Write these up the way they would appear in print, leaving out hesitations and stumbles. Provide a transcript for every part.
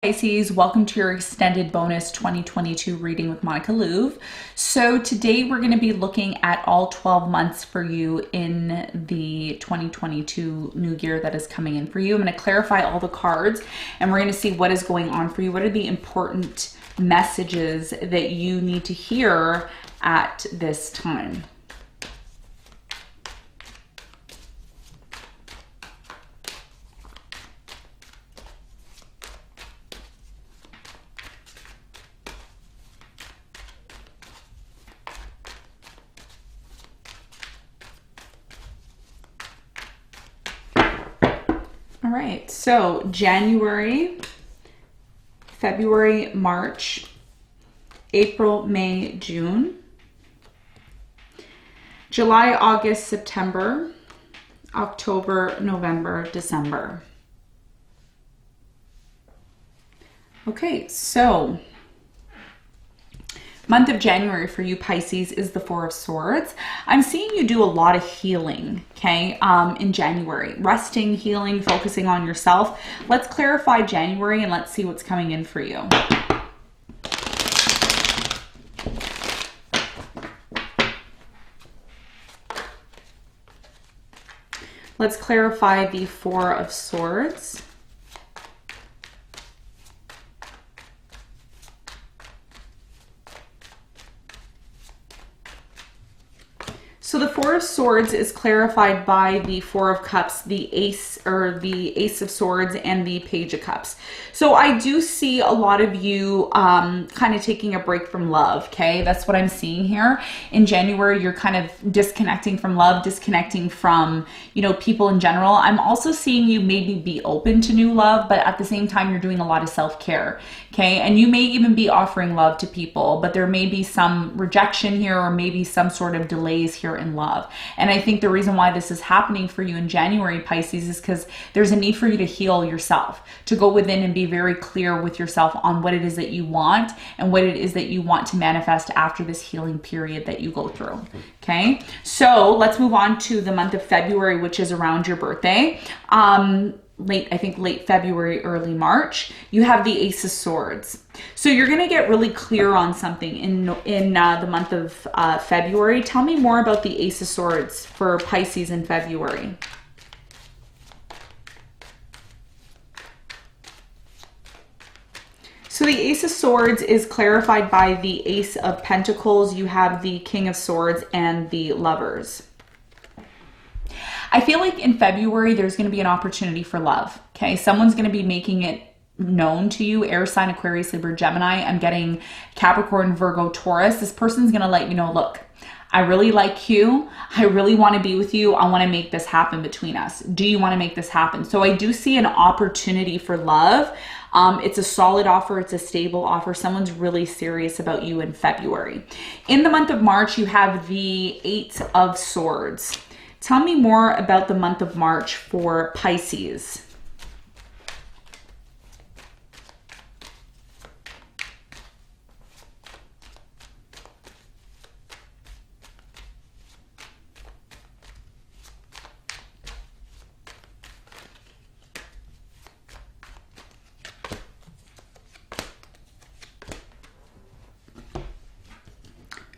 Pisces, welcome to your extended bonus 2022 reading with Monica Louv. So today we're going to be looking at all 12 months for you in the 2022 new year that is coming in for you. I'm going to clarify all the cards and we're going to see what is going on for you. What are the important messages that you need to hear at this time? All right, so January, February, March, April, May, June, July, August, September, October, November, December. Okay, so month of January for you Pisces is the Four of Swords. I'm seeing you do a lot of healing, okay, in January. Resting, healing, focusing on yourself. Let's clarify January and let's see what's coming in for you. Let's clarify the Four of Swords. So the Four of Swords is clarified by the Four of Cups, the Ace of Swords, and the Page of Cups. So I do see a lot of you kind of taking a break from love, okay? That's what I'm seeing here. In January, you're kind of disconnecting from love, disconnecting from, you know, people in general. I'm also seeing you maybe be open to new love, but at the same time, you're doing a lot of self-care, okay? And you may even be offering love to people, but there may be some rejection here or maybe some sort of delays here in love. And I think the reason why this is happening for you in January, Pisces, is because there's a need for you to heal yourself, to go within and be very clear with yourself on what it is that you want and what it is that you want to manifest after this healing period that you go through. Okay, so let's move on to the month of February, which is around your birthday. Late February, early March. You have the Ace of Swords. So you're going to get really clear on something in the month of February. Tell me more about the Ace of Swords for Pisces in February. So the Ace of Swords is clarified by the Ace of Pentacles. You have the King of Swords and the Lovers. I feel like in February, there's going to be an opportunity for love. Okay. Someone's going to be making it known to you. Air sign, Aquarius, Libra, Gemini. I'm getting Capricorn, Virgo, Taurus. This person's going to let you know, look, I really like you. I really want to be with you. I want to make this happen between us. Do you want to make this happen? So I do see an opportunity for love. It's a solid offer. It's a stable offer. Someone's really serious about you in February. In the month of March, you have the Eight of Swords. Tell me more about the month of March for Pisces.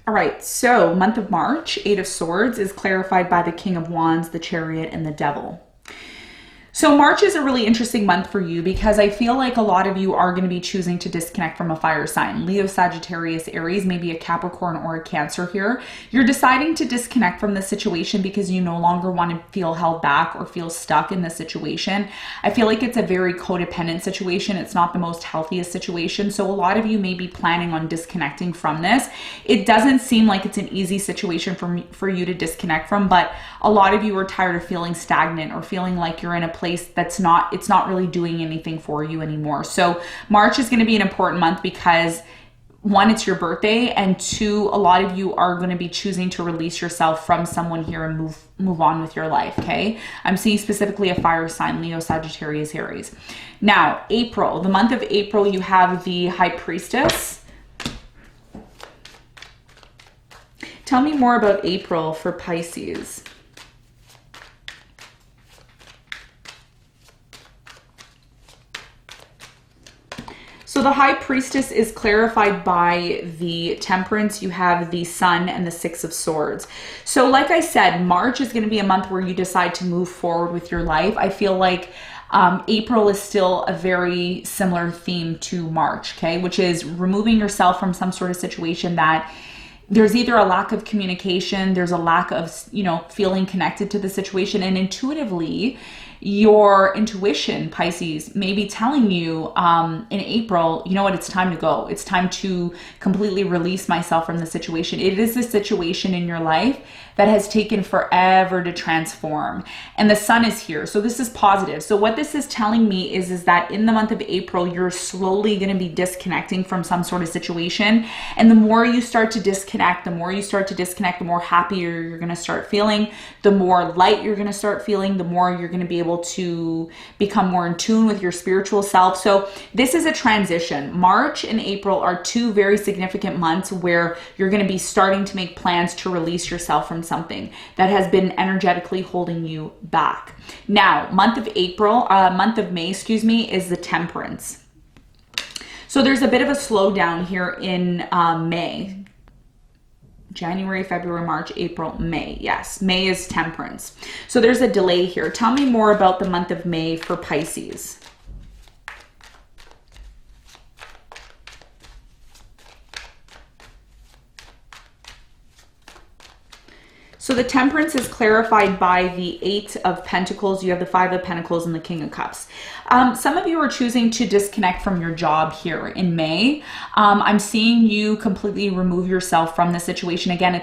All right, so month of March, Eight of Swords is clarified by the King of Wands, the Chariot, and the Devil. So March is a really interesting month for you because I feel like a lot of you are going to be choosing to disconnect from a fire sign. Leo, Sagittarius, Aries, maybe a Capricorn or a Cancer here. You're deciding to disconnect from the situation because you no longer want to feel held back or feel stuck in the situation. I feel like it's a very codependent situation. It's not the most healthiest situation. So a lot of you may be planning on disconnecting from this. It doesn't seem like it's an easy situation for you to disconnect from, but a lot of you are tired of feeling stagnant or feeling like you're in a place it's not really doing anything for you anymore. So March is going to be an important month because one, it's your birthday, and two, a lot of you are going to be choosing to release yourself from someone here and move on with your life. Okay, I'm seeing specifically a fire sign, Leo, Sagittarius, Aries. Now April, the month of April, you have the High Priestess. Tell me more about April for Pisces. So the High Priestess is clarified by the Temperance. You have the Sun and the Six of Swords. So like I said, March is going to be a month where you decide to move forward with your life. I feel like April is still a very similar theme to March, okay, which is removing yourself from some sort of situation that there's either a lack of communication, there's a lack of, you know, feeling connected to the situation, and intuitively, your intuition, Pisces, may be telling you in April, you know what, it's time to go. It's time to completely release myself from the situation. It is a situation in your life that has taken forever to transform. And the Sun is here. So this is positive. So what this is telling me is that in the month of April, you're slowly going to be disconnecting from some sort of situation. And the more you start to disconnect, the more happier you're going to start feeling, the more light you're going to start feeling, the more you're going to be able to become more in tune with your spiritual self. So this is a transition. March and April are two very significant months where you're going to be starting to make plans to release yourself from something that has been energetically holding you back. Now, month of May, is the Temperance. So there's a bit of a slowdown here in May. January, February, March, April, May. Yes, May is Temperance. So there's a delay here. Tell me more about the month of May for Pisces. So the Temperance is clarified by the Eight of Pentacles. You have the Five of Pentacles and the King of Cups. Some of you are choosing to disconnect from your job here in May. I'm seeing you completely remove yourself from the situation. Again,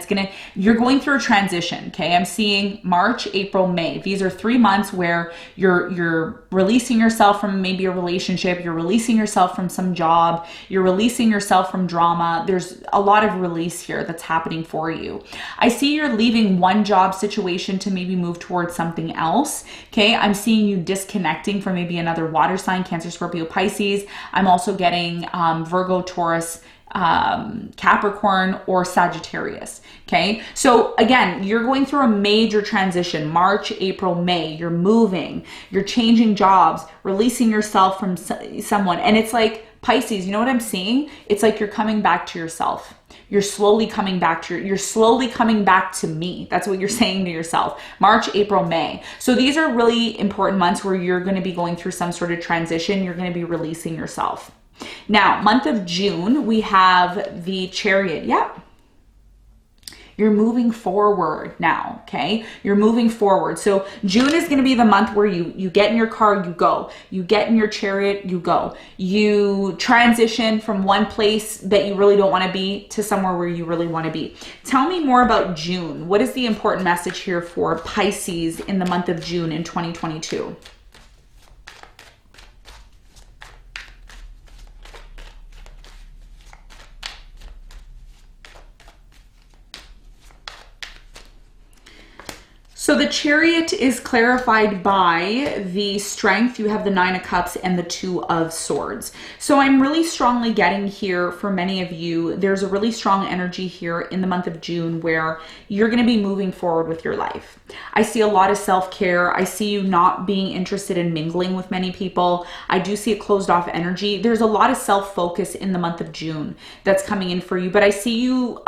you're going through a transition, okay? I'm seeing March, April, May. These are 3 months where you're releasing yourself from maybe a relationship, you're releasing yourself from some job, you're releasing yourself from drama. There's a lot of release here that's happening for you. I see you're leaving one job situation to maybe move towards something else, okay? I'm seeing you disconnecting from maybe another water sign, Cancer, Scorpio, Pisces. I'm also getting Virgo, Taurus, Capricorn, or Sagittarius. Okay. So again, you're going through a major transition. March, April, May, you're moving, you're changing jobs, releasing yourself from someone. And it's like Pisces, you know what I'm seeing? It's like you're coming back to yourself. You're slowly coming back to me. That's what you're saying to yourself. March, April, May. So these are really important months where you're going to be going through some sort of transition. You're going to be releasing yourself. Now, month of June, we have the Chariot. Yep. You're moving forward now, okay? You're moving forward. So June is going to be the month where you get in your car, you go. You get in your chariot, you go. You transition from one place that you really don't want to be to somewhere where you really want to be. Tell me more about June. What is the important message here for Pisces in the month of June in 2022? So the Chariot is clarified by the Strength. You have the Nine of Cups and the Two of Swords. So I'm really strongly getting here for many of you, there's a really strong energy here in the month of June where you're going to be moving forward with your life. I see a lot of self-care. I see you not being interested in mingling with many people. I do see a closed off energy. There's a lot of self-focus in the month of June that's coming in for you, but I see you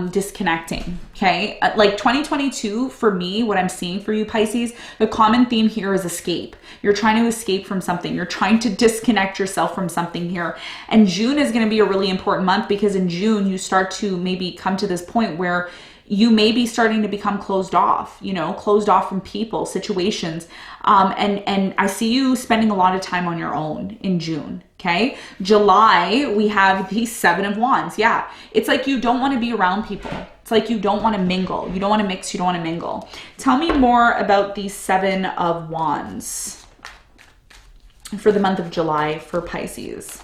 disconnecting, okay? Like 2022, for me, what I'm seeing for you, Pisces, the common theme here is escape. You're trying to escape from something. You're trying to disconnect yourself from something here. And June is going to be a really important month because in June, you start to maybe come to this point where you may be starting to become closed off, closed off from people, situations. And I see you spending a lot of time on your own in June. Okay. July, we have the Seven of Wands. Yeah. It's like you don't want to be around people. It's like you don't want to mingle. You don't want to mix. You don't want to mingle. Tell me more about the Seven of Wands for the month of July for Pisces.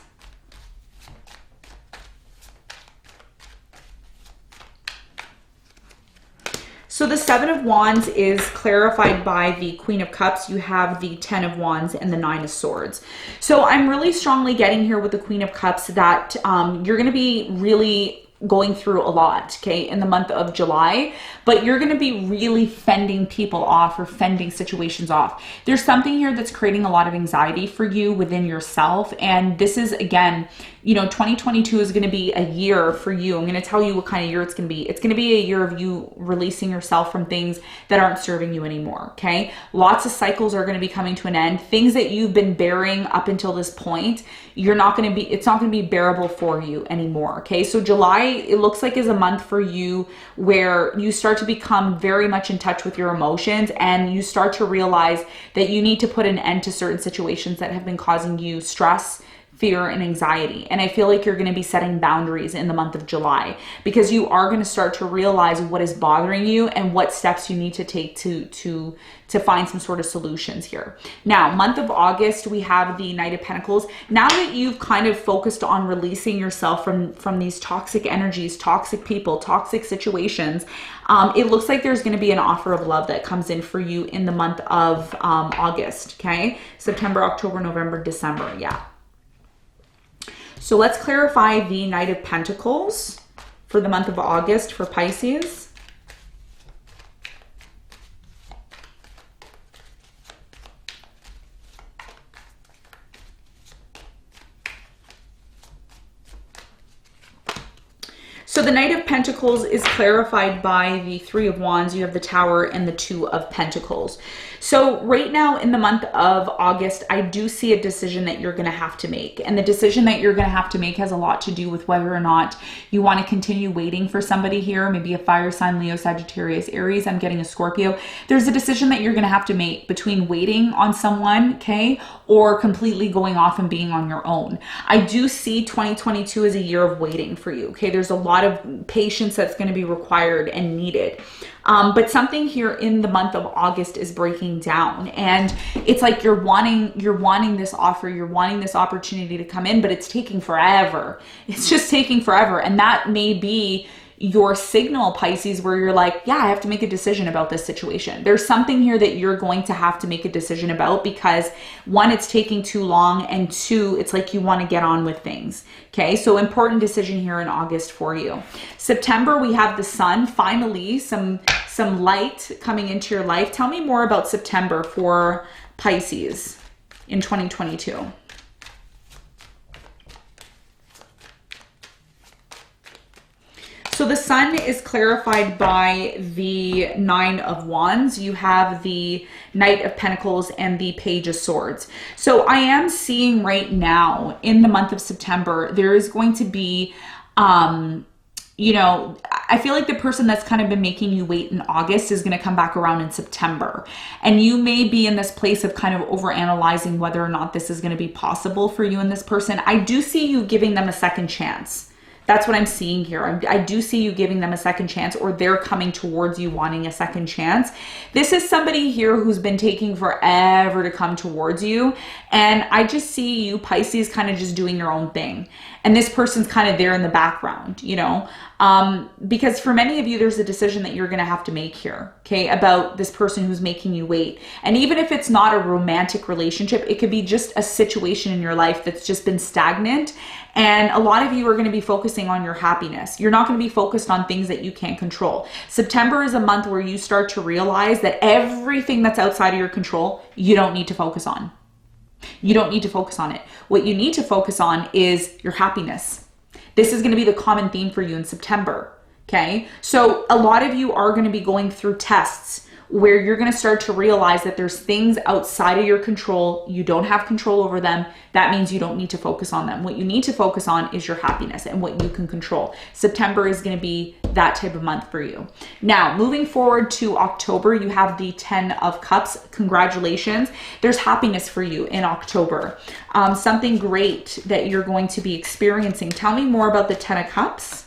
So the Seven of Wands is clarified by the Queen of Cups. You have the Ten of Wands and the Nine of Swords. So I'm really strongly getting here with the Queen of Cups that you're going to be really going through a lot, okay, in the month of July, but you're going to be really fending people off or fending situations off. There's something here that's creating a lot of anxiety for you within yourself. And this is, again, 2022 is going to be a year for you. I'm going to tell you what kind of year it's going to be. It's going to be a year of you releasing yourself from things that aren't serving you anymore, okay? Lots of cycles are going to be coming to an end. Things that you've been bearing up until this point, it's not going to be bearable for you anymore, okay? So July, it looks like, is a month for you where you start to become very much in touch with your emotions, and you start to realize that you need to put an end to certain situations that have been causing you stress, fear, and anxiety. And I feel like you're going to be setting boundaries in the month of July, because you are going to start to realize what is bothering you and what steps you need to take to find some sort of solutions here. Now, month of August, we have the Knight of Pentacles. Now that you've kind of focused on releasing yourself from these toxic energies, toxic people, toxic situations, it looks like there's going to be an offer of love that comes in for you in the month of August, okay? September, October, November, December, yeah. So let's clarify the Knight of Pentacles for the month of August for Pisces. So the Knight of Pentacles is clarified by the Three of Wands. You have the Tower and the Two of Pentacles. So right now in the month of August, I do see a decision that you're going to have to make. And the decision that you're going to have to make has a lot to do with whether or not you want to continue waiting for somebody here, maybe a fire sign, Leo, Sagittarius, Aries. I'm getting a Scorpio. There's a decision that you're going to have to make between waiting on someone, okay, or completely going off and being on your own. I do see 2022 as a year of waiting for you, okay? There's a lot of patience that's going to be required and needed. But something here in the month of August is breaking down, and it's like you're wanting this offer, you're wanting this opportunity to come in, but it's taking forever. It's just taking forever. And that may be your signal, Pisces, where you're like, yeah, I have to make a decision about this situation. There's something here that you're going to have to make a decision about, because one, it's taking too long, and two, it's like you want to get on with things. Okay, so important decision here in August for you. September, we have the Sun. Finally, some light coming into your life. Tell me more about September for Pisces in 2022. So the Sun is clarified by the Nine of Wands. You have the Knight of Pentacles and the Page of Swords. So I am seeing right now in the month of September, there is going to be, I feel like the person that's kind of been making you wait in August is going to come back around in September. And you may be in this place of kind of overanalyzing whether or not this is going to be possible for you and this person. I do see you giving them a second chance. That's what I'm seeing here. I do see you giving them a second chance, or they're coming towards you wanting a second chance. This is somebody here who's been taking forever to come towards you. And I just see you, Pisces, kind of just doing your own thing. And this person's kind of there in the background, because for many of you, there's a decision that you're going to have to make here, okay, about this person who's making you wait. And even if it's not a romantic relationship, it could be just a situation in your life that's just been stagnant. And a lot of you are going to be focusing on your happiness. You're not going to be focused on things that you can't control. September is a month where you start to realize that everything that's outside of your control, you don't need to focus on. You don't need to focus on it. What you need to focus on is your happiness. This is going to be the common theme for you in September, okay? So a lot of you are going to be going through tests where you're going to start to realize that there's things outside of your control. You don't have control over them. That means you don't need to focus on them. What you need to focus on is your happiness and what you can control. September is going to be that type of month for you. Now, moving forward to October, you have the 10 of Cups. Congratulations. There's happiness for you in October. Something great that you're going to be experiencing. Tell me more about the 10 of Cups.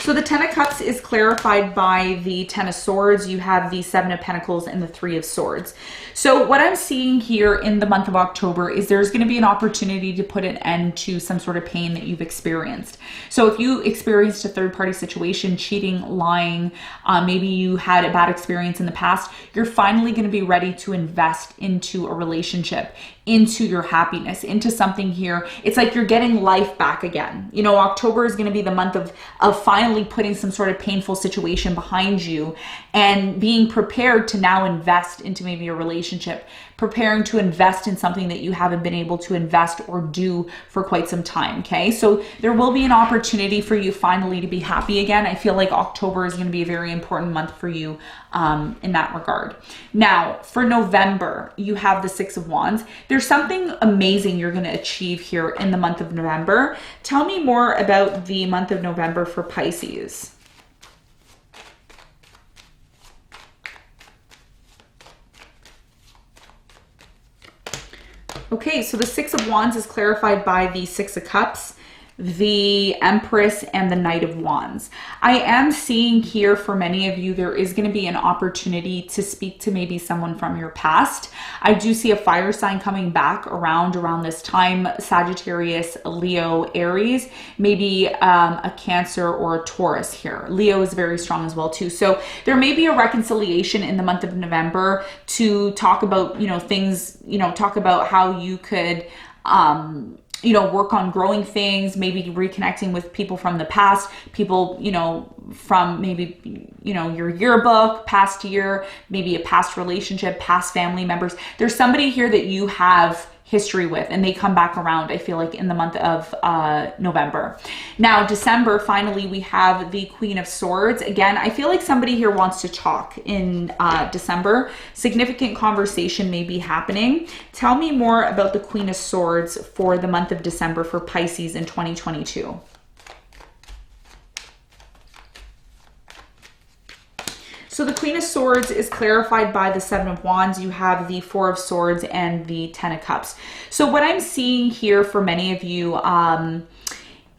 So So the Ten of Cups is clarified by the Ten of Swords. You have the Seven of Pentacles and the Three of Swords. So what I'm seeing here in the month of October is there's going to be an opportunity to put an end to some sort of pain that you've experienced. So if you experienced a third-party situation, cheating, lying, maybe you had a bad experience in the past, you're finally going to be ready to invest into a relationship, into your happiness, into something here. It's like you're getting life back again. You know, October is going to be the month of finally putting some sort of painful situation behind you and being prepared to now invest into maybe a relationship, preparing to invest in something that you haven't been able to invest or do for quite some time. Okay, so there will be an opportunity for you finally to be happy again. I feel like October is going to be a very important month for you in that regard. Now, for November, you have the Six of Wands. There's something amazing you're going to achieve here in the month of November. Tell me more about the month of November for Pisces. Okay, so the Six of Wands is clarified by the Six of Cups, the Empress, and the Knight of Wands. I am seeing here for many of you, there is going to be an opportunity to speak to maybe someone from your past. I do see a fire sign coming back around this time, Sagittarius, Leo, Aries, maybe a Cancer or a Taurus here. Leo is very strong as well too. So there may be a reconciliation in the month of November to talk about, things, talk about how you could, work on growing things, maybe reconnecting with people from the past, people, from maybe, your yearbook, past year, maybe a past relationship, past family members. There's somebody here that you have history with and they come back around, I feel like, in the month of November. Now, December, finally, we have the Queen of Swords. Again, I feel like somebody here wants to talk in December. Significant conversation may be happening. Tell me more about the Queen of Swords for the month of December for Pisces in 2022. So the Queen of Swords is clarified by the Seven of Wands. You have the Four of Swords and the Ten of Cups. So what I'm seeing here for many of you,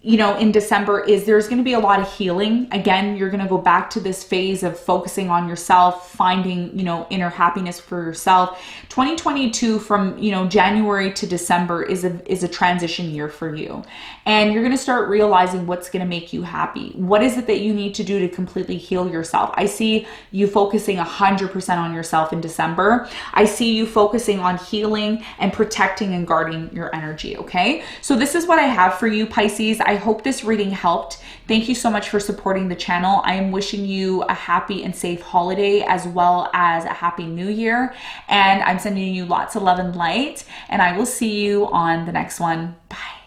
in December is there's going to be a lot of healing. Again, you're going to go back to this phase of focusing on yourself, finding, inner happiness for yourself. 2022 from, January to December is a transition year for you. And you're going to start realizing what's going to make you happy. What is it that you need to do to completely heal yourself? I see you focusing 100% on yourself in December. I see you focusing on healing and protecting and guarding your energy. Okay. So this is what I have for you, Pisces. I hope this reading helped. Thank you so much for supporting the channel. I am wishing you a happy and safe holiday as well as a happy new year. And I'm sending you lots of love and light. And I will see you on the next one. Bye.